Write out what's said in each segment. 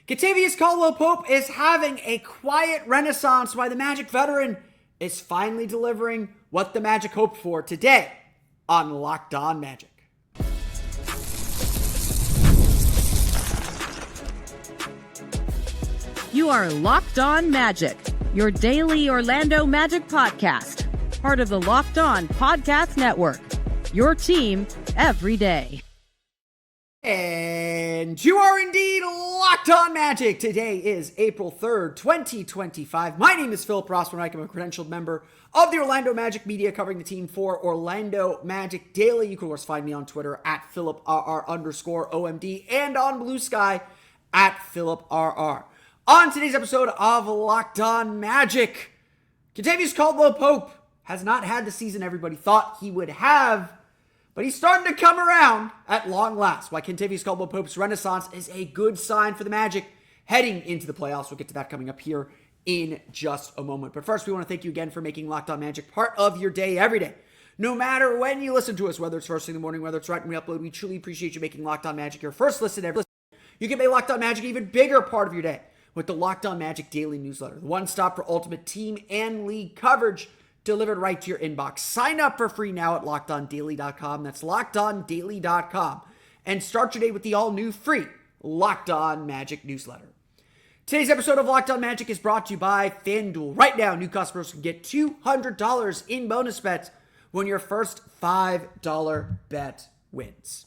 Kentavious Caldwell-Pope is having a quiet renaissance while the Magic veteran is finally delivering what the Magic hoped for today on Locked On Magic. You are Locked On Magic, your daily Orlando Magic podcast, part of the Locked On Podcast Network, your team every day. And you are indeed Locked On Magic. Today is April 3rd, 2025. My name is Philip Rossman. I'm a credentialed member of the Orlando Magic media covering the team for Orlando Magic Daily. You can of course find me on Twitter at PhilipRR_OMD and on Blue Sky at PhilipRR. On today's episode of Locked On Magic, Kentavious Caldwell-Pope has not had the season everybody thought he would have, but he's starting to come around at long last. Why Kentavious Caldwell-Pope's renaissance is a good sign for the Magic heading into the playoffs. We'll get to that coming up here in just a moment. But first, we want to thank you again for making Locked On Magic part of your day every day. No matter when you listen to us, whether it's first thing in the morning, whether it's right when we upload, we truly appreciate you making Locked On Magic your first listen every listen. You can make Locked On Magic an even bigger part of your day with the Locked On Magic Daily Newsletter, the one stop for ultimate team and league coverage delivered right to your inbox. Sign up for free now at LockedOnDaily.com. That's LockedOnDaily.com. And start your day with the all-new free Locked On Magic Newsletter. Today's episode of Locked On Magic is brought to you by FanDuel. Right now, new customers can get $200 in bonus bets when your first $5 bet wins.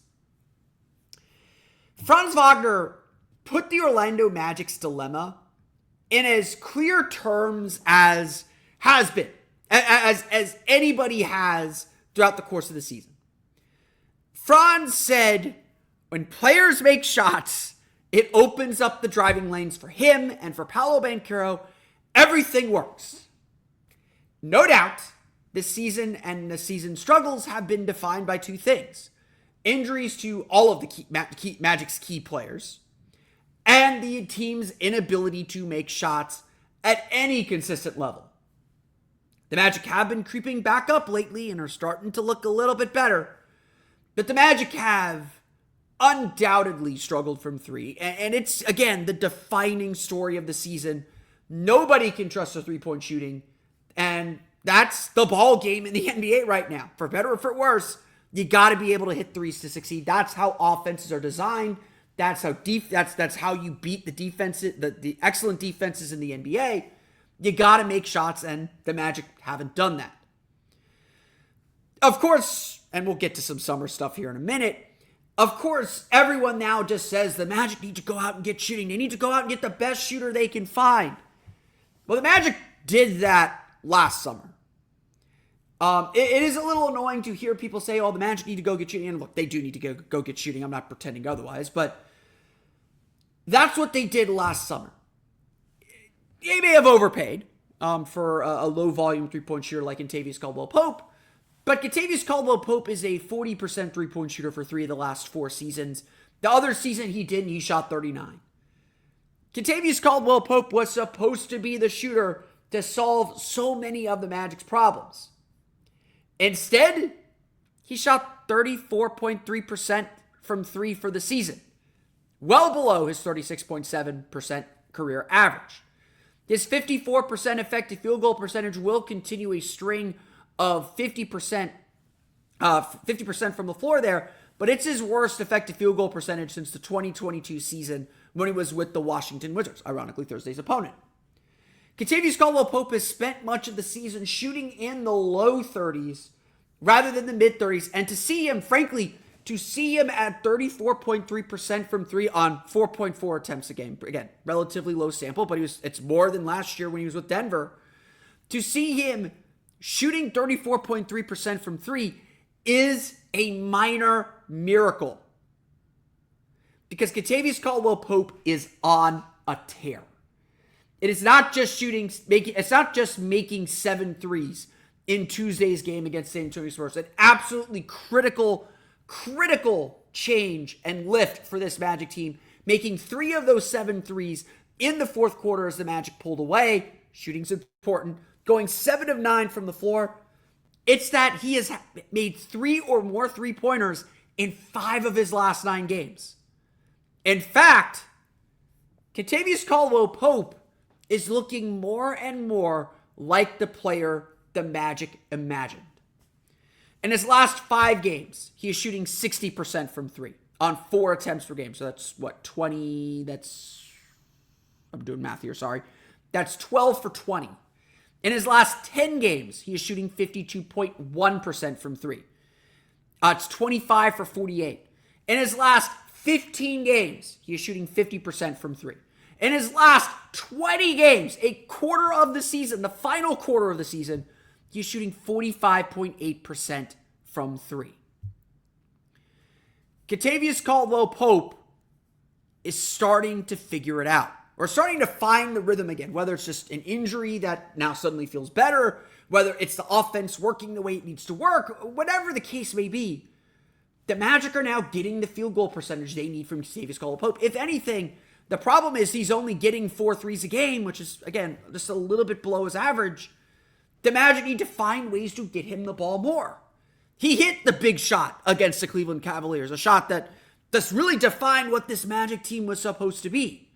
Franz Wagner put the Orlando Magic's dilemma in as clear terms as has been, as anybody has throughout the course of the season. Franz said, when players make shots, it opens up the driving lanes for him and for Paolo Banchero. Everything works. No doubt, this season and the season struggles have been defined by two things. Injuries to all of the Magic's key players, and the team's inability to make shots at any consistent level. The Magic have been creeping back up lately and are starting to look a little bit better, but the Magic have undoubtedly struggled from three, and it's, again, the defining story of the season. Nobody can trust their three-point shooting, and that's the ball game in the NBA right now. For better or for worse, you got to be able to hit threes to succeed. That's how offenses are designed. That's how that's how you beat the defense, the excellent defenses in the NBA. You got to make shots, and the Magic haven't done that. Of course, and we'll get to some summer stuff here in a minute. Of course, everyone now just says the Magic need to go out and get shooting. They need to go out and get the best shooter they can find. Well, the Magic did that last summer. It is a little annoying to hear people say, oh, the Magic need to go get shooting. And look, they do need to go get shooting. I'm not pretending otherwise, but that's what they did last summer. They may have overpaid for a low-volume three-point shooter like Kentavious Caldwell-Pope, but Kentavious Caldwell-Pope is a 40% three-point shooter for 3 of the last 4 seasons. The other season he didn't, he shot 39. Kentavious Caldwell-Pope was supposed to be the shooter to solve so many of the Magic's problems. Instead, he shot 34.3% from 3 for the season, well below his 36.7% career average. His 54% effective field goal percentage will continue a string of 50% from the floor there, but it's his worst effective field goal percentage since the 2022 season when he was with the Washington Wizards, ironically Thursday's opponent. Kentavious Caldwell-Pope has spent much of the season shooting in the low 30s rather than the mid 30s, and to see him at 34.3% from 3 on 4.4 attempts a game. Again, relatively low sample, but it's more than last year when he was with Denver. To see him shooting 34.3% from 3 is a minor miracle. Because Kentavious Caldwell-Pope is on a tear. It is not just making 7 threes in Tuesday's game against San Antonio Spurs. An absolutely critical change and lift for this Magic team, making 3 of those 7 threes in the fourth quarter as the Magic pulled away. Shooting's important. Going 7 of 9 from the floor. It's that he has made 3 or more three-pointers in 5 of his last 9 games. In fact, Kentavious Caldwell-Pope is looking more and more like the player the Magic imagined. In his last 5 games, he is shooting 60% from 3 on 4 attempts per game. So that's 20, I'm doing math here, sorry. That's 12 for 20. In his last 10 games, he is shooting 52.1% from 3. It's 25 for 48. In his last 15 games, he is shooting 50% from 3. In his last 20 games, a quarter of the season, the final quarter of the season, he's shooting 45.8% from 3. Kentavious Caldwell-Pope is starting to figure it out. We're starting to find the rhythm again, whether it's just an injury that now suddenly feels better, whether it's the offense working the way it needs to work, whatever the case may be. The Magic are now getting the field goal percentage they need from Kentavious Caldwell-Pope. If anything, the problem is he's only getting 4 threes a game, which is, again, just a little bit below his average. The Magic need to find ways to get him the ball more. He hit the big shot against the Cleveland Cavaliers, a shot that just really defined what this Magic team was supposed to be.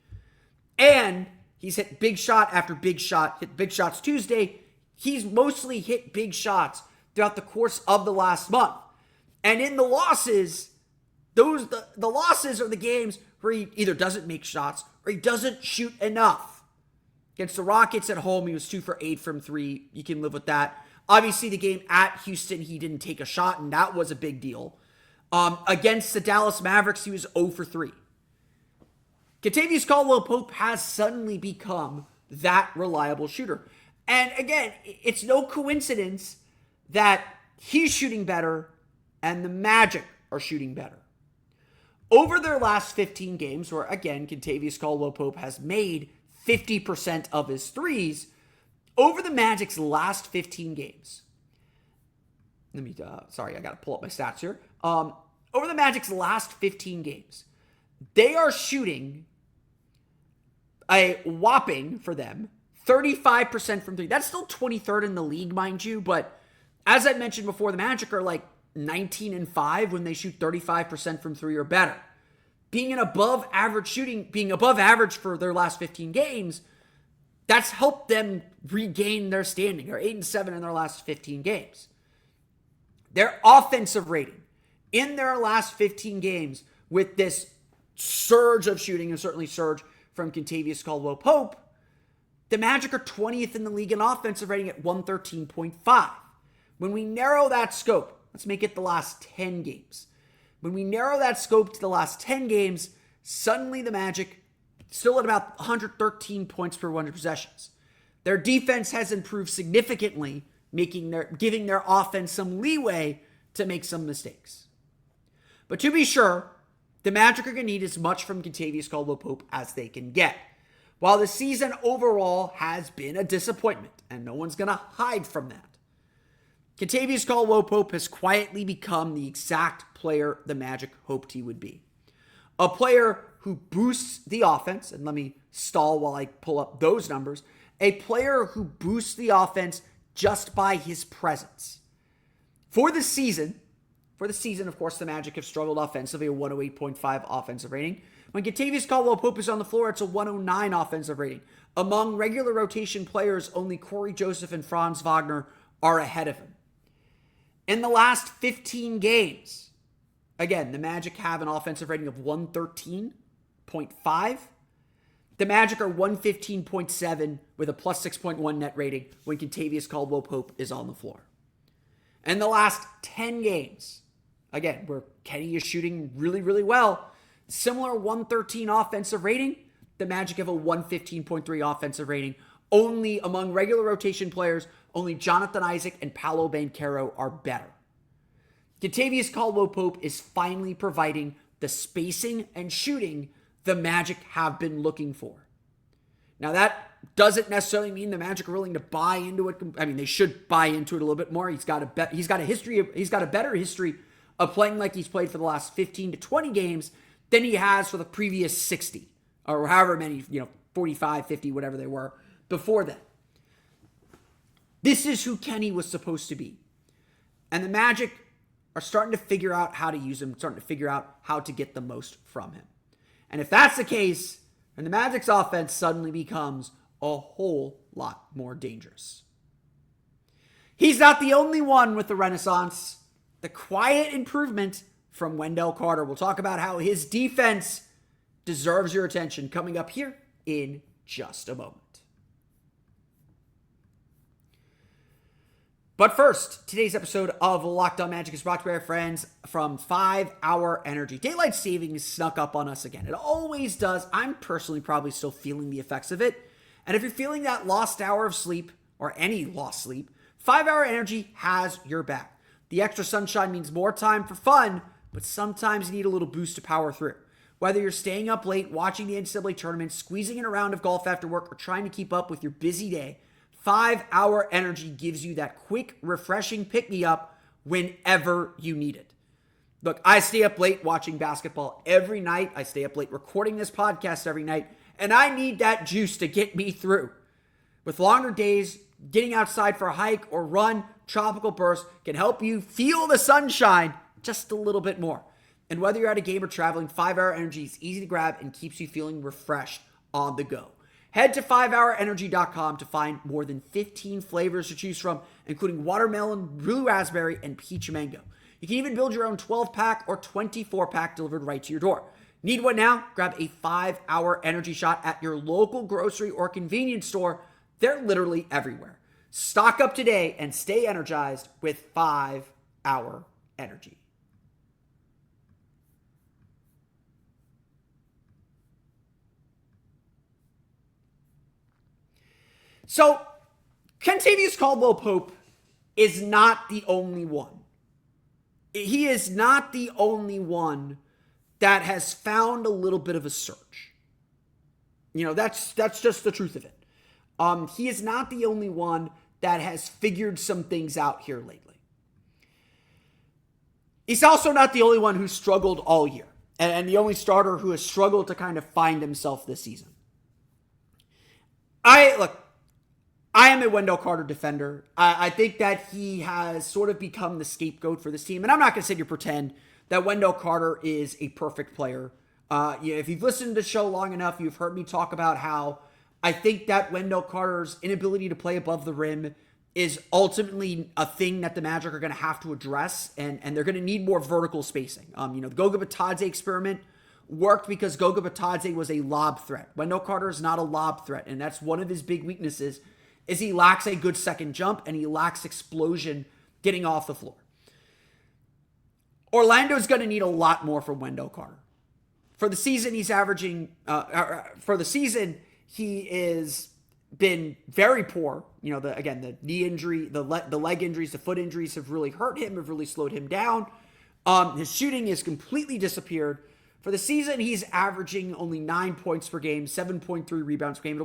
And he's hit big shot after big shot, hit big shots Tuesday. He's mostly hit big shots throughout the course of the last month. And in the losses, the losses are the games where he either doesn't make shots or he doesn't shoot enough. Against the Rockets at home, he was 2 for 8 from 3. You can live with that. Obviously, the game at Houston, he didn't take a shot, and that was a big deal. Against the Dallas Mavericks, he was 0 for 3. Kentavious Caldwell-Pope has suddenly become that reliable shooter. And again, it's no coincidence that he's shooting better and the Magic are shooting better. Over their last 15 games, where again, Kentavious Caldwell-Pope has made 50% of his threes, over the Magic's last 15 games. I got to pull up my stats here. Over the Magic's last 15 games, they are shooting a whopping, for them, 35% from 3. That's still 23rd in the league, mind you, but as I mentioned before, the Magic are like 19-5 when they shoot 35% from 3 or better. Being above average for their last 15 games, that's helped them regain their standing. They're 8-7 in their last 15 games. Their offensive rating in their last 15 games, with this surge of shooting, and certainly surge from Kentavious Caldwell-Pope, the Magic are 20th in the league in offensive rating at 113.5. When we narrow that scope, let's make it the last 10 games. When we narrow that scope to the last 10 games, suddenly the Magic still at about 113 points per 100 possessions. Their defense has improved significantly, giving their offense some leeway to make some mistakes. But to be sure, the Magic are going to need as much from Kentavious Caldwell-Pope as they can get. While the season overall has been a disappointment, and no one's going to hide from that, Kentavious Caldwell-Pope has quietly become the exact player the Magic hoped he would be. A player who boosts the offense, and let me stall while I pull up those numbers, a player who boosts the offense just by his presence. For the season, of course, the Magic have struggled offensively, a 108.5 offensive rating. When Kentavious Caldwell-Pope is on the floor, it's a 109 offensive rating. Among regular rotation players, only Corey Joseph and Franz Wagner are ahead of him. In the last 15 games, again, the Magic have an offensive rating of 113.5. The Magic are 115.7 with a plus 6.1 net rating when Kentavious Caldwell-Pope is on the floor. In the last 10 games, again, where Kenny is shooting really, really well, similar 113 offensive rating, the Magic have a 115.3 offensive rating. Only among regular rotation players, only Jonathan Isaac and Paolo Banchero are better. Kentavious Caldwell-Pope is finally providing the spacing and shooting the Magic have been looking for. Now, that doesn't necessarily mean the Magic are willing to buy into it. I mean, they should buy into it a little bit more. He's got a better history of playing like he's played for the last 15 to 20 games than he has for the previous 60 or however many, 45, 50, whatever they were before that. This is who Kenny was supposed to be. And the Magic are starting to figure out how to use him, starting to figure out how to get the most from him. And if that's the case, And the Magic's offense suddenly becomes a whole lot more dangerous. He's not the only one with the renaissance. The quiet improvement from Wendell Carter. We'll talk about how his defense deserves your attention coming up here in just a moment. But first, today's episode of Locked On Magic is brought to you by our friends from 5 Hour Energy. Daylight savings snuck up on us again. It always does. I'm personally probably still feeling the effects of it. And if you're feeling that lost hour of sleep, or any lost sleep, 5 Hour Energy has your back. The extra sunshine means more time for fun, but sometimes you need a little boost to power through. Whether you're staying up late, watching the NCAA tournament, squeezing in a round of golf after work, or trying to keep up with your busy day, 5 Hour Energy gives you that quick, refreshing pick-me-up whenever you need it. Look, I stay up late watching basketball every night. I stay up late recording this podcast every night, and I need that juice to get me through. With longer days, getting outside for a hike or run, Tropical Burst can help you feel the sunshine just a little bit more. And whether you're at a game or traveling, 5 Hour Energy is easy to grab and keeps you feeling refreshed on the go. Head to 5hourenergy.com to find more than 15 flavors to choose from, including watermelon, blue raspberry, and peach mango. You can even build your own 12-pack or 24-pack delivered right to your door. Need one now? Grab a 5 Hour Energy shot at your local grocery or convenience store. They're literally everywhere. Stock up today and stay energized with 5 Hour Energy. So, Kentavious Caldwell-Pope is not the only one. He is not the only one that has found a little bit of a surge. You know, that's just the truth of it. He is not the only one that has figured some things out here lately. He's also not the only one who struggled all year, and the only starter who has struggled to kind of find himself this season. I am a Wendell Carter defender. I think that he has sort of become the scapegoat for this team. And I'm not going to sit here and pretend that Wendell Carter is a perfect player. If you've listened to the show long enough, you've heard me talk about how I think that Wendell Carter's inability to play above the rim is ultimately a thing that the Magic are going to have to address. And they're going to need more vertical spacing. The Goga Bitadze experiment worked because Goga Bitadze was a lob threat. Wendell Carter is not a lob threat. And that's one of his big weaknesses, is he lacks a good second jump and he lacks explosion getting off the floor. Orlando's going to need a lot more from Wendell Carter. For the season, he's averaging, he is been very poor. The knee injury, the leg injuries, the foot injuries have really hurt him, have really slowed him down. His shooting has completely disappeared. For the season, he's averaging only 9 points per game, 7.3 rebounds per game.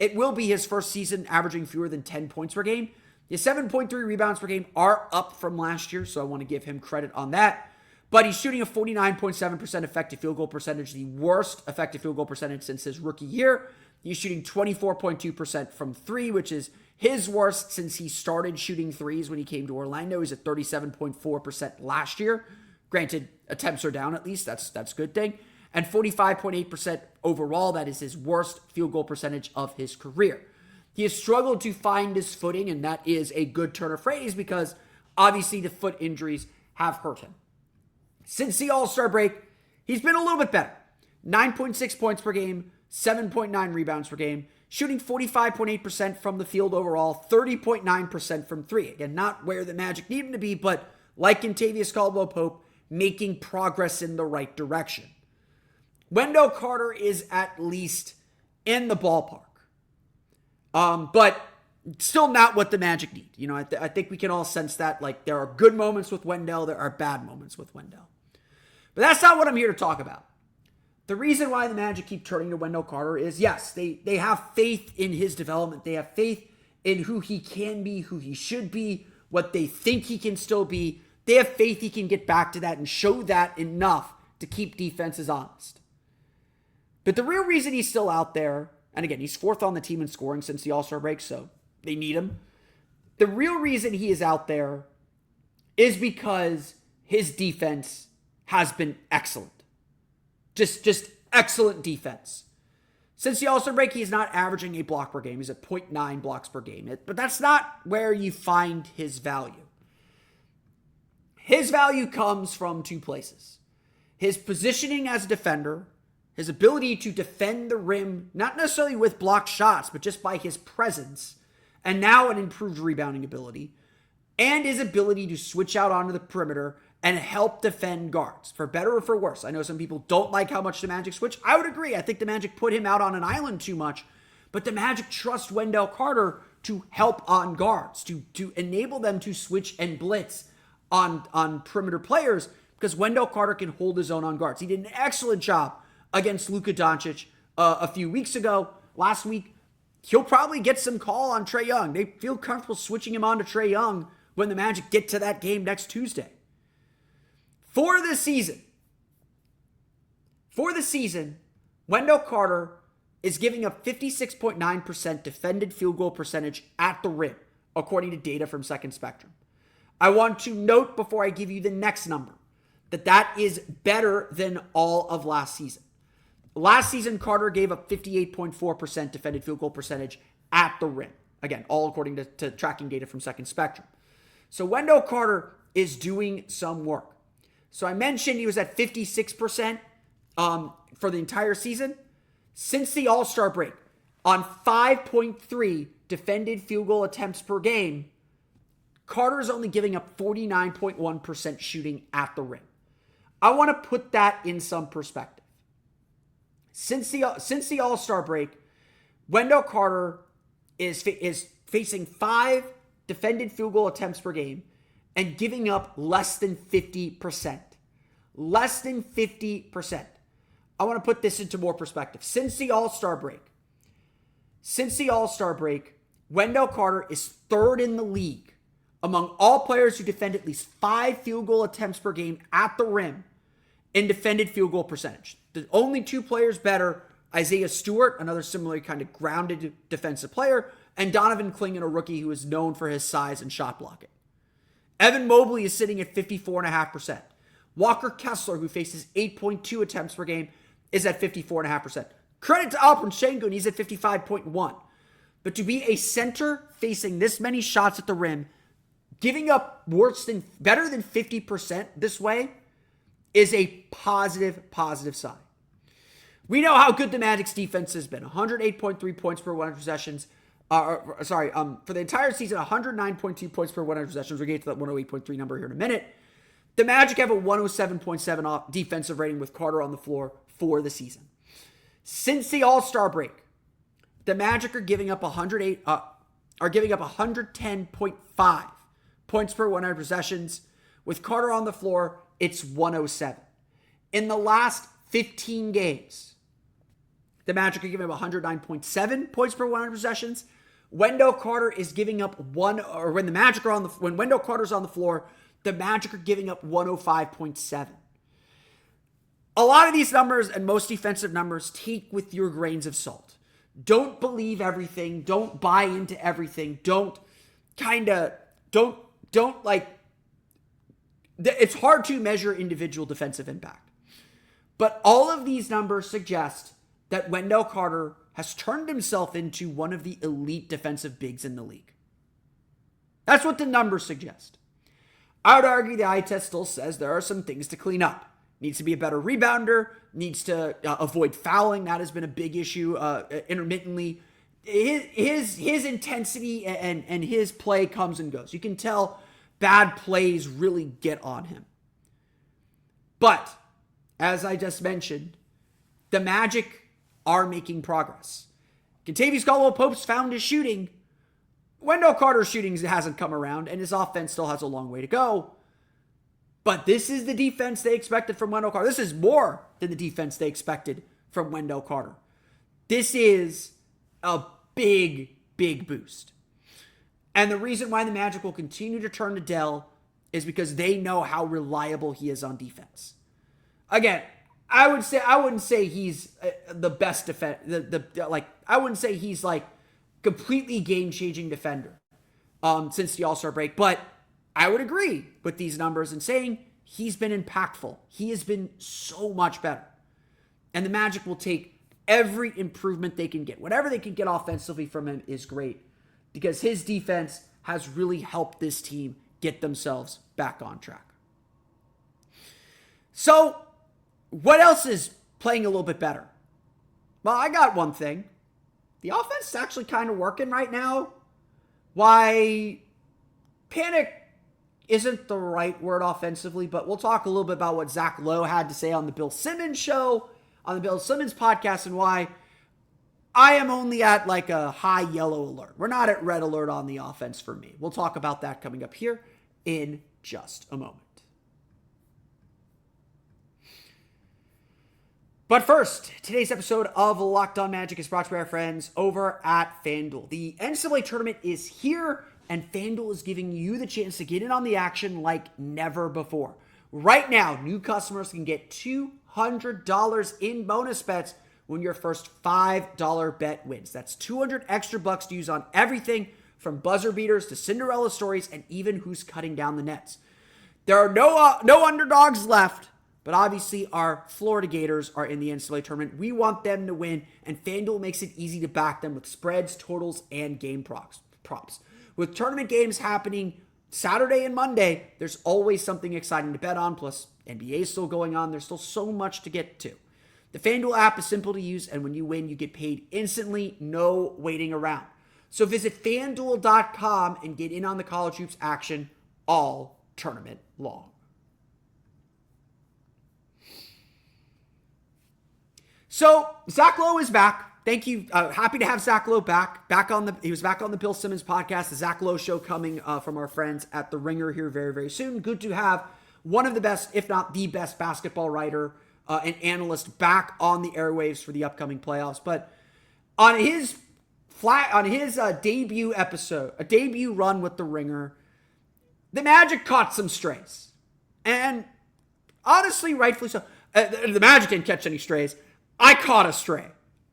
It will be his first season averaging fewer than 10 points per game. His 7.3 rebounds per game are up from last year, so I want to give him credit on that. But he's shooting a 49.7% effective field goal percentage, the worst effective field goal percentage since his rookie year. He's shooting 24.2% from three, which is his worst since he started shooting threes when he came to Orlando. He's at 37.4% last year. Granted, attempts are down at least. That's a good thing. And 45.8% overall. That is his worst field goal percentage of his career. He has struggled to find his footing, and that is a good turn of phrase because obviously the foot injuries have hurt him. Since the All-Star break, he's been a little bit better. 9.6 points per game, 7.9 rebounds per game, shooting 45.8% from the field overall, 30.9% from three. Again, not where the Magic need him to be, but like Kentavious Caldwell-Pope, making progress in the right direction. Wendell Carter is at least in the ballpark. But still not what the Magic need. I think we can all sense that. Like, there are good moments with Wendell, there are bad moments with Wendell. But that's not what I'm here to talk about. The reason why the Magic keep turning to Wendell Carter is, yes, they have faith in his development. They have faith in who he can be, who he should be, what they think he can still be. They have faith he can get back to that and show that enough to keep defenses honest. But the real reason he's still out there, and again, he's fourth on the team in scoring since the All-Star break, so they need him. The real reason he is out there is because his defense has been excellent. Just excellent defense. Since the All-Star break, he is not averaging a block per game. He's at 0.9 blocks per game. But that's not where you find his value. His value comes from two places. His positioning as a defender, his ability to defend the rim, not necessarily with blocked shots, but just by his presence, and now an improved rebounding ability, and his ability to switch out onto the perimeter and help defend guards, for better or for worse. I know some people don't like how much the Magic switch. I would agree. I think the Magic put him out on an island too much, but the Magic trust Wendell Carter to help on guards, to enable them to switch and blitz on perimeter players, because Wendell Carter can hold his own on guards. He did an excellent job against Luka Doncic a few weeks ago. Last week, he'll probably get some call on Trae Young. They feel comfortable switching him on to Trae Young when the Magic get to that game next Tuesday. For the season, Wendell Carter is giving up 56.9% defended field goal percentage at the rim, according to data from Second Spectrum. I want to note before I give you the next number that is better than all of last season. Last season, Carter gave up 58.4% defended field goal percentage at the rim. Again, all according to tracking data from Second Spectrum. So Wendell Carter is doing some work. So I mentioned he was at 56% for the entire season. Since the All-Star break, on 5.3 defended field goal attempts per game, Carter is only giving up 49.1% shooting at the rim. I want to put that in some perspective. Since the All-Star break, Wendell Carter is facing 5 defended field goal attempts per game and giving up less than 50%. Less than 50%. I want to put this into more perspective. Since the All-Star break, Wendell Carter is 3rd in the league among all players who defend at least 5 field goal attempts per game at the rim in defended field goal percentage. The only 2 players better, Isaiah Stewart, another similarly kind of grounded defensive player, and Donovan Clingan, a rookie who is known for his size and shot blocking. Evan Mobley is sitting at 54.5%. Walker Kessler, who faces 8.2 attempts per game, is at 54.5%. Credit to Alperen Sengun, he's at 55.1. But to be a center facing this many shots at the rim, giving up better than 50% this way is a positive sign. We know how good the Magic's defense has been. 108.3 points per 100 possessions. For the entire season, 109.2 points per 100 possessions. We'll get to that 108.3 number here in a minute. The Magic have a 107.7 defensive rating with Carter on the floor for the season. Since the All-Star break, the Magic are giving up 110.5 points per 100 possessions. With Carter on the floor, it's 107. In the last 15 games, the Magic are giving up 109.7 points per 100 possessions. Wendell Carter is giving up when Wendell Carter's on the floor, the Magic are giving up 105.7. A lot of these numbers and most defensive numbers take with your grains of salt. Don't believe everything. Don't buy into everything. It's hard to measure individual defensive impact. But all of these numbers suggest that Wendell Carter has turned himself into one of the elite defensive bigs in the league. That's what the numbers suggest. I would argue the eye test still says there are some things to clean up. Needs to be a better rebounder, needs to avoid fouling. That has been a big issue intermittently. His intensity and his play comes and goes. You can tell bad plays really get on him. But, as I just mentioned, the Magic are making progress. Kentavious Caldwell-Pope's found his shooting. Wendell Carter's shooting hasn't come around, and his offense still has a long way to go. But this is the defense they expected from Wendell Carter. This is more than the defense they expected from Wendell Carter. This is a big boost. And the reason why the Magic will continue to turn to Dell is because they know how reliable he is on defense. Again, I wouldn't say he's the best defense. I wouldn't say he's like completely game-changing defender since the All-Star break, but I would agree with these numbers and saying he's been impactful. He has been so much better. And the Magic will take every improvement they can get. Whatever they can get offensively from him is great because his defense has really helped this team get themselves back on track. So, what else is playing a little bit better? Well, I got one thing. The offense is actually kind of working right now. Why panic isn't the right word offensively, but we'll talk a little bit about what Zach Lowe had to say on the Bill Simmons show, on the Bill Simmons podcast, and why I am only at like a high yellow alert. We're not at red alert on the offense for me. We'll talk about that coming up here in just a moment. But first, today's episode of Locked On Magic is brought to you by our friends over at FanDuel. The NCAA tournament is here, and FanDuel is giving you the chance to get in on the action like never before. Right now, new customers can get $200 in bonus bets when your first $5 bet wins. That's $200 extra bucks to use on everything from buzzer beaters to Cinderella stories and even who's cutting down the nets. There are no underdogs left. But obviously, our Florida Gators are in the NCAA tournament. We want them to win, and FanDuel makes it easy to back them with spreads, totals, and game props. With tournament games happening Saturday and Monday, there's always something exciting to bet on. Plus, NBA is still going on. There's still so much to get to. The FanDuel app is simple to use, and when you win, you get paid instantly, no waiting around. So visit FanDuel.com and get in on the college hoops action all tournament long. So, Zach Lowe is back. Thank you. Happy to have Zach Lowe back. He was back on the Bill Simmons podcast, the Zach Lowe show coming from our friends at The Ringer here very, very soon. Good to have one of the best, if not the best basketball writer and analyst back on the airwaves for the upcoming playoffs. But on his debut episode, a debut run with The Ringer, the Magic caught some strays. And honestly, rightfully so. The Magic didn't catch any strays. I caught a stray.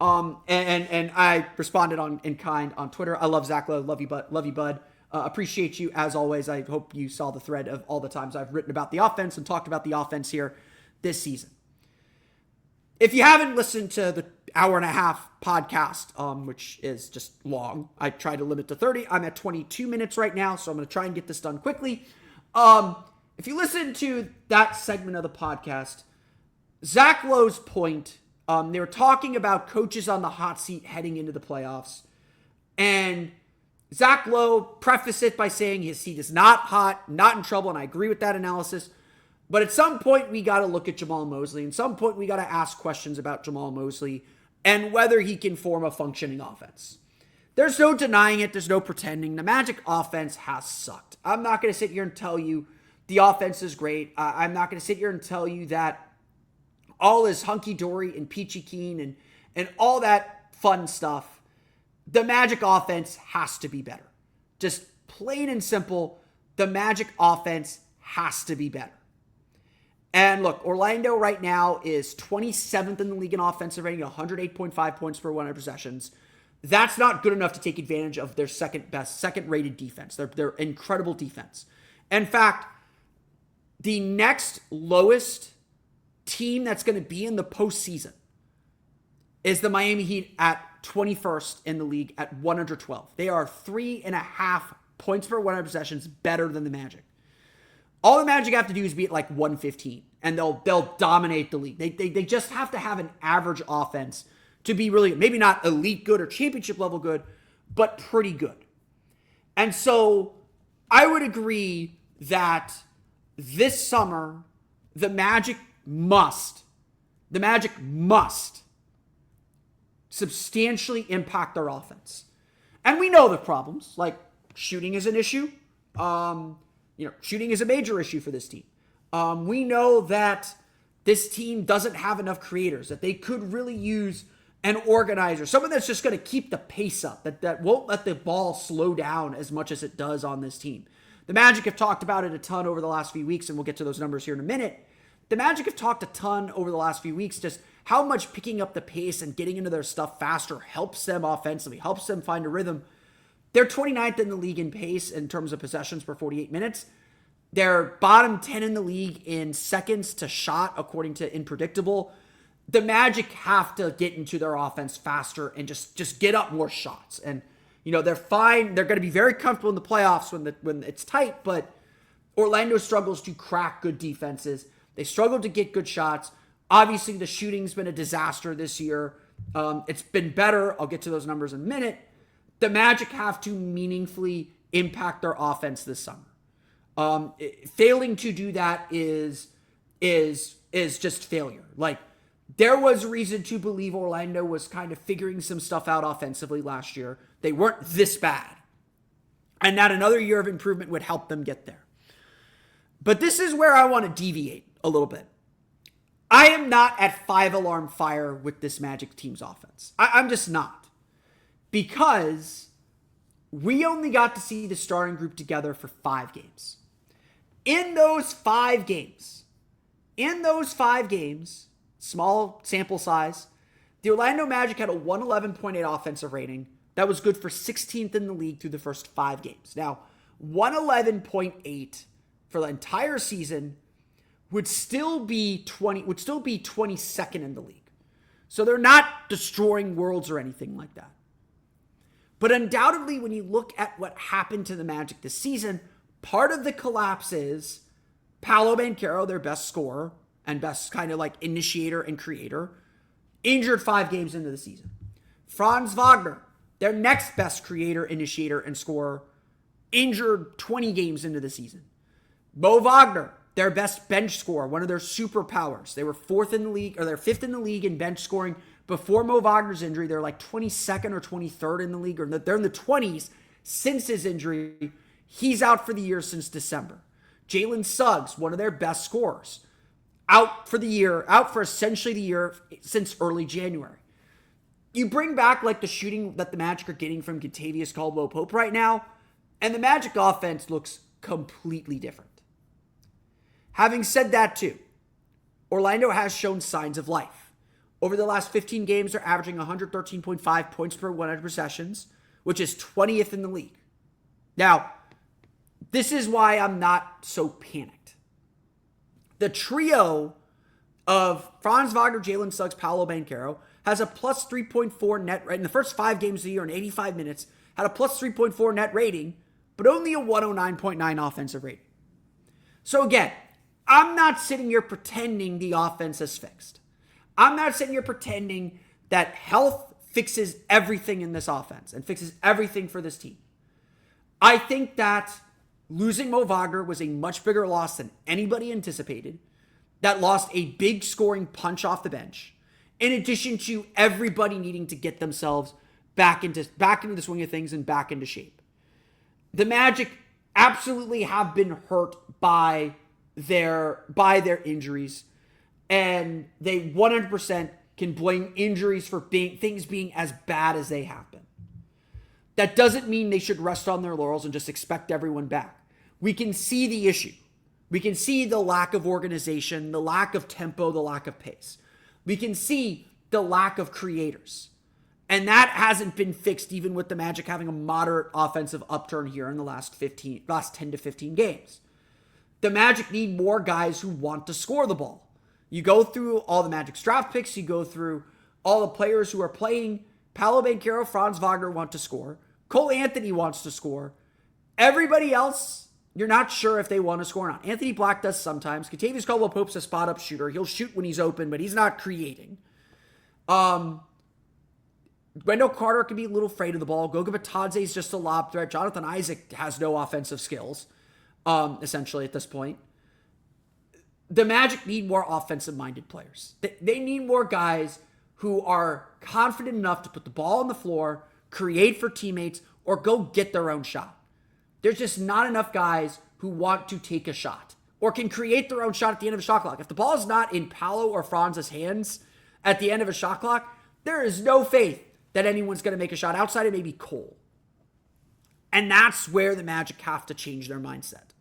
And I responded in kind on Twitter. I love Zach Lowe. Love you, bud. Appreciate you as always. I hope you saw the thread of all the times I've written about the offense and talked about the offense here this season. If you haven't listened to the hour and a half podcast, which is just long, I try to limit to 30. I'm at 22 minutes right now, so I'm going to try and get this done quickly. If you listen to that segment of the podcast, Zach Lowe's point, they were talking about coaches on the hot seat heading into the playoffs. And Zach Lowe prefaced it by saying his seat is not hot, not in trouble, and I agree with that analysis. But at some point, we got to look at Jamal Mosley. And at some point, we got to ask questions about Jamal Mosley and whether he can form a functioning offense. There's no denying it. There's no pretending. The Magic offense has sucked. I'm not going to sit here and tell you the offense is great. I'm not going to sit here and tell you that all is hunky-dory and peachy keen and all that fun stuff. The Magic offense has to be better. Just plain and simple, the Magic offense has to be better. And look, Orlando right now is 27th in the league in offensive rating, 108.5 points per 100 possessions. That's not good enough to take advantage of their second-rated defense. Their incredible defense. In fact, the next lowest team that's going to be in the postseason is the Miami Heat at 21st in the league at 112. They are 3.5 points per 100 possessions better than the Magic. All the Magic have to do is be at like 115, and they'll dominate the league. They just have to have an average offense to be really, maybe not elite good or championship level good, but pretty good. And so I would agree that this summer, the Magic must substantially impact their offense. And we know the problems, like shooting is an issue. Shooting is a major issue for this team. We know that this team doesn't have enough creators, that they could really use an organizer, someone that's just going to keep the pace up, that won't let the ball slow down as much as it does on this team. The Magic have talked about it a ton over the last few weeks, and we'll get to those numbers here in a minute. The Magic have talked a ton over the last few weeks, just how much picking up the pace and getting into their stuff faster helps them offensively, helps them find a rhythm. They're 29th in the league in pace in terms of possessions per 48 minutes. They're bottom 10 in the league in seconds to shot, according to Unpredictable. the Magic have to get into their offense faster and just get up more shots. And, they're fine. They're going to be very comfortable in the playoffs when it's tight, but Orlando struggles to crack good defenses. They struggle to get good shots. Obviously, the shooting's been a disaster this year. It's been better. I'll get to those numbers in a minute. The Magic have to meaningfully impact their offense this summer. Failing to do that is just failure. Like, there was reason to believe Orlando was kind of figuring some stuff out offensively last year. They weren't this bad. And that another year of improvement would help them get there. But this is where I want to deviate a little bit. I am not at 5-alarm fire with this Magic team's offense. I'm just not. Because we only got to see the starting group together for 5 games. In those 5 games, small sample size, the Orlando Magic had a 111.8 offensive rating. That was good for 16th in the league through the first 5 games. Now, 111.8 for the entire season would still be 22nd in the league. So they're not destroying worlds or anything like that. But undoubtedly, when you look at what happened to the Magic this season, part of the collapse is Paolo Banchero, their best scorer and best kind of like initiator and creator, injured 5 games into the season. Franz Wagner, their next best creator, initiator, and scorer, injured 20 games into the season. Mo Wagner, their best bench scorer, one of their superpowers. They were 4th in the league, or they're 5th in the league in bench scoring. Before Mo Wagner's injury, they're like 22nd or 23rd in the league, or they're in the 20s since his injury. He's out for the year since December. Jalen Suggs, one of their best scorers, out for essentially the year since early January. You bring back like the shooting that the Magic are getting from Kentavious Caldwell-Pope right now, and the Magic offense looks completely different. Having said that too, Orlando has shown signs of life. Over the last 15 games, they're averaging 113.5 points per 100 possessions, which is 20th in the league. Now, this is why I'm not so panicked. The trio of Franz Wagner, Jalen Suggs, Paolo Banchero has a plus 3.4 net rate in the first 5 games of the year in 85 minutes, had a plus 3.4 net rating, but only a 109.9 offensive rating. So again, I'm not sitting here pretending the offense is fixed. I'm not sitting here pretending that health fixes everything in this offense and fixes everything for this team. I think that losing Mo Wagner was a much bigger loss than anybody anticipated. That lost a big scoring punch off the bench, in addition to everybody needing to get themselves back into the swing of things and back into shape. The Magic absolutely have been hurt by their injuries, and they 100% can blame injuries for things being as bad as they have been. That doesn't mean they should rest on their laurels and just expect everyone back. We can see the issue. We can see the lack of organization, the lack of tempo, the lack of pace. We can see the lack of creators. And that hasn't been fixed even with the Magic having a moderate offensive upturn here in the last 10 to 15 games. The Magic need more guys who want to score the ball. You go through all the Magic's draft picks, you go through all the players who are playing. Paolo Banchero, Franz Wagner want to score. Cole Anthony wants to score. Everybody else, you're not sure if they want to score or not. Anthony Black does sometimes. Kentavious Caldwell-Pope's a spot-up shooter. He'll shoot when he's open, but he's not creating. Wendell Carter can be a little afraid of the ball. Goga Bitadze is just a lob threat. Jonathan Isaac has no offensive skills, essentially, at this point. The Magic need more offensive-minded players. They need more guys who are confident enough to put the ball on the floor, create for teammates, or go get their own shot. There's just not enough guys who want to take a shot or can create their own shot at the end of a shot clock. If the ball is not in Paolo or Franz's hands at the end of a shot clock, there is no faith that anyone's going to make a shot outside of maybe Cole. And that's where the Magic have to change their mindset.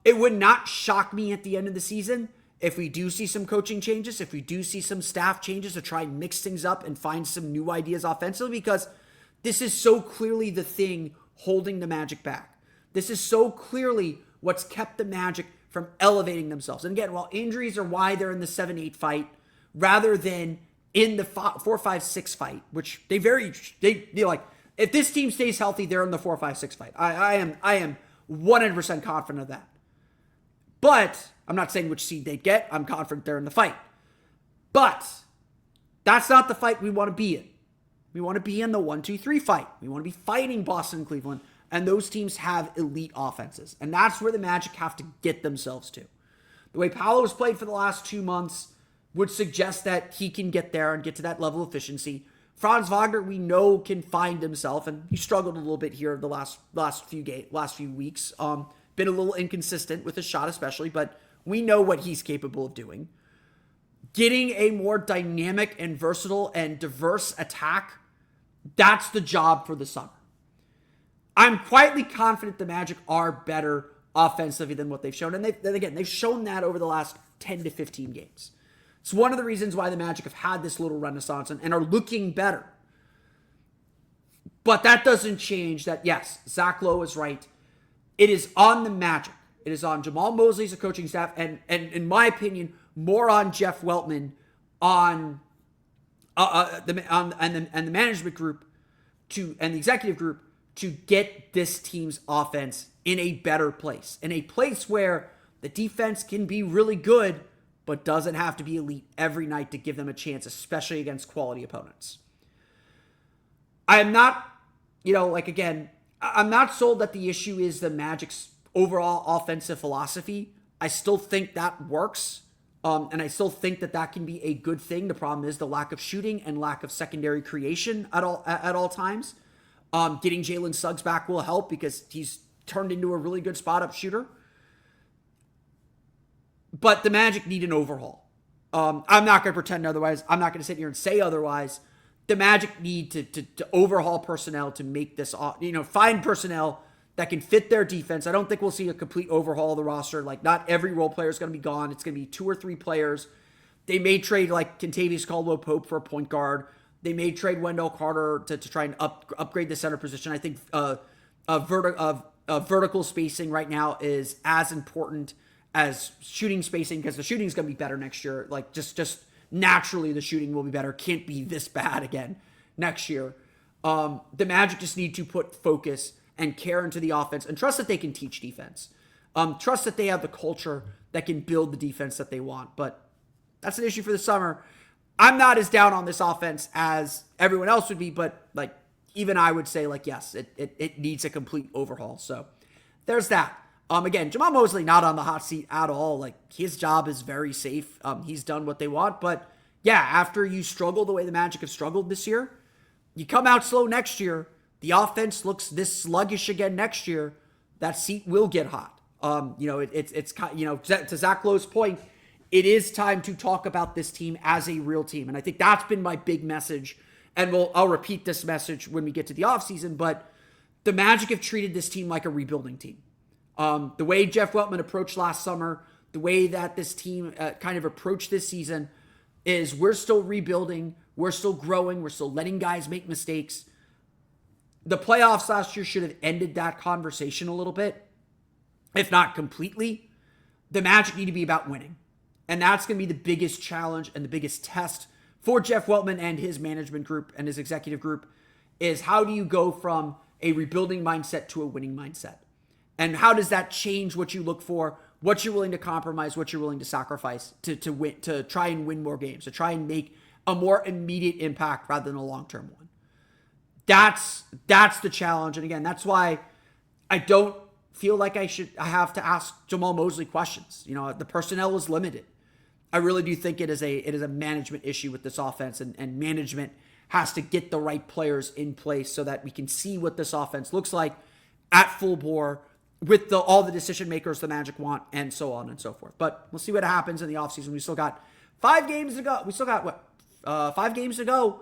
It would not shock me at the end of the season if we do see some coaching changes, if we do see some staff changes to try and mix things up and find some new ideas offensively, because this is so clearly the thing holding the Magic back. This is so clearly what's kept the Magic from elevating themselves. And again, while injuries are why they're in the 7-8 fight, rather than in the 4-5-6 fight, which they like, if this team stays healthy, they're in the 4-5-6 fight. I am 100% confident of that. But I'm not saying which seed they get. I'm confident they're in the fight. But that's not the fight we want to be in. We want to be in the 1-2-3 fight. We want to be fighting Boston and Cleveland, and those teams have elite offenses. And that's where the Magic have to get themselves to. The way Paolo has played for the last 2 months would suggest that he can get there and get to that level of efficiency. Franz Wagner, we know, can find himself, and he struggled a little bit here the last few weeks. Been a little inconsistent with his shot especially, but we know what he's capable of doing. Getting a more dynamic and versatile and diverse attack, that's the job for the summer. I'm quietly confident the Magic are better offensively than what they've shown. And they've shown that over the last 10 to 15 games. It's one of the reasons why the Magic have had this little renaissance and are looking better. But that doesn't change that, yes, Zach Lowe is right. It is on the Magic. It is on Jamal Mosley as a coaching staff, and in my opinion, more on Jeff Weltman and the management group and the executive group to get this team's offense in a better place, in a place where the defense can be really good, but doesn't have to be elite every night to give them a chance, especially against quality opponents. I am not, I'm not sold that the issue is the Magic's overall offensive philosophy. I still think that works. And I still think that can be a good thing. The problem is the lack of shooting and lack of secondary creation at all times. Getting Jalen Suggs back will help because he's turned into a really good spot-up shooter. But the Magic need an overhaul. I'm not going to pretend otherwise. I'm not going to sit here and say otherwise. The Magic need to overhaul personnel to make this, find personnel that can fit their defense. I don't think we'll see a complete overhaul of the roster. Like, not every role player is going to be gone. It's going to be 2 or 3 players. They may trade, like, Kentavious Caldwell-Pope for a point guard. They may trade Wendell Carter to try and upgrade the center position. I think vertical spacing right now is as important as shooting spacing because the shooting is going to be better next year. Like, just naturally the shooting will be better. Can't be this bad again next year. The Magic just need to put focus and care into the offense and trust that they can teach defense. Trust that they have the culture that can build the defense that they want. But that's an issue for the summer. I'm not as down on this offense as everyone else would be, but like even I would say, like, yes, it needs a complete overhaul. So there's that. Again, Jamal Mosley not on the hot seat at all. Like, his job is very safe. He's done what they want. But yeah, after you struggle the way the Magic have struggled this year, you come out slow next year. The offense looks this sluggish again next year. That seat will get hot. To Zach Lowe's point, it is time to talk about this team as a real team. And I think that's been my big message. And I'll repeat this message when we get to the offseason. But the Magic have treated this team like a rebuilding team. The way Jeff Weltman approached last summer, the way that this team kind of approached this season is we're still rebuilding. We're still growing. We're still letting guys make mistakes. The playoffs last year should have ended that conversation a little bit, if not completely. The Magic need to be about winning. And that's going to be the biggest challenge and the biggest test for Jeff Weltman and his management group and his executive group is how do you go from a rebuilding mindset to a winning mindset? And how does that change what you look for, what you're willing to compromise, what you're willing to sacrifice to win, to try and win more games, to try and make a more immediate impact rather than a long-term one? That's the challenge. And again, that's why I don't feel like I have to ask Jamal Mosley questions. The personnel is limited. I really do think it is a management issue with this offense, and management has to get the right players in place so that we can see what this offense looks like at full bore with all the decision makers the Magic want, and so on and so forth. But we'll see what happens in the offseason. We still got 5 games to go. We still got 5 games to go.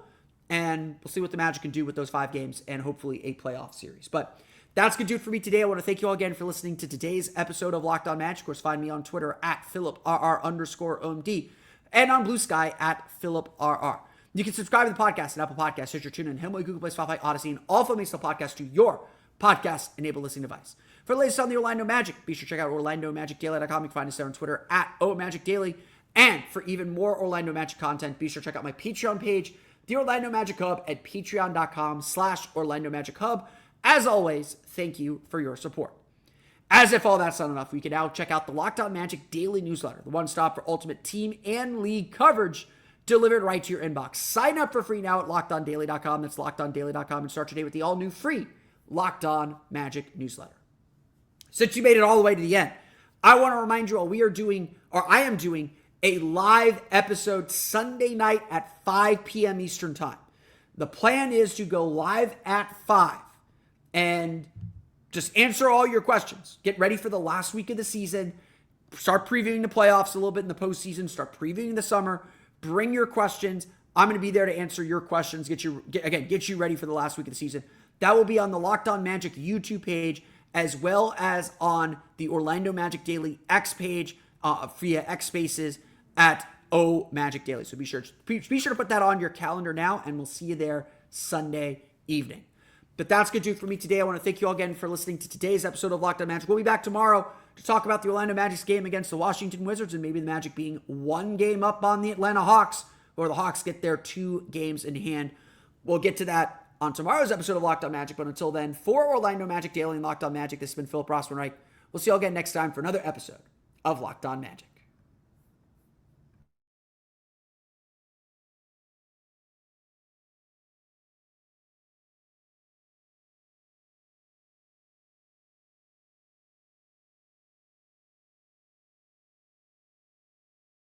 And we'll see what the Magic can do with those 5 games and hopefully a playoff series. But that's going to do it for me today. I want to thank you all again for listening to today's episode of Locked On Magic. Of course, find me on Twitter at PhilipRR_OMD and on Blue Sky at PhilipRR. You can subscribe to the podcast at Apple Podcasts, Stitcher, TuneIn, Himalaya, Google Play, Spotify, Odyssey, and all of the podcasts to your podcast-enabled listening device. For the latest on the Orlando Magic, be sure to check out OrlandoMagicDaily.com. You can find us there on Twitter at OMagicDaily And for even more Orlando Magic content, be sure to check out my Patreon page, the Orlando Magic Hub, at patreon.com/Orlando Magic Hub. As always, thank you for your support. As if all that's not enough, we can now check out the Locked On Magic daily newsletter, the one-stop for ultimate team and league coverage delivered right to your inbox. Sign up for free now at LockedOnDaily.com. That's LockedOnDaily.com, and start your day with the all-new free Locked On Magic newsletter. Since you made it all the way to the end, I want to remind you all I am doing a live episode Sunday night at 5 p.m. Eastern Time. The plan is to go live at 5 and just answer all your questions. Get ready for the last week of the season. Start previewing the playoffs a little bit in the postseason. Start previewing the summer. Bring your questions. I'm going to be there to answer your questions. Get you ready for the last week of the season. That will be on the Locked On Magic YouTube page, as well as on the Orlando Magic Daily X page via X Spaces at O Magic Daily. So be sure to put that on your calendar now, and we'll see you there Sunday evening. But that's going to do it for me today. I want to thank you all again for listening to today's episode of Locked On Magic. We'll be back tomorrow to talk about the Orlando Magic's game against the Washington Wizards, and maybe the Magic being one game up on the Atlanta Hawks, or the Hawks get their 2 games in hand. We'll get to that on tomorrow's episode of Locked On Magic. But until then, for Orlando Magic Daily and Locked On Magic, this has been Philip Rossman-Reich. We'll see you all again next time for another episode of Locked On Magic.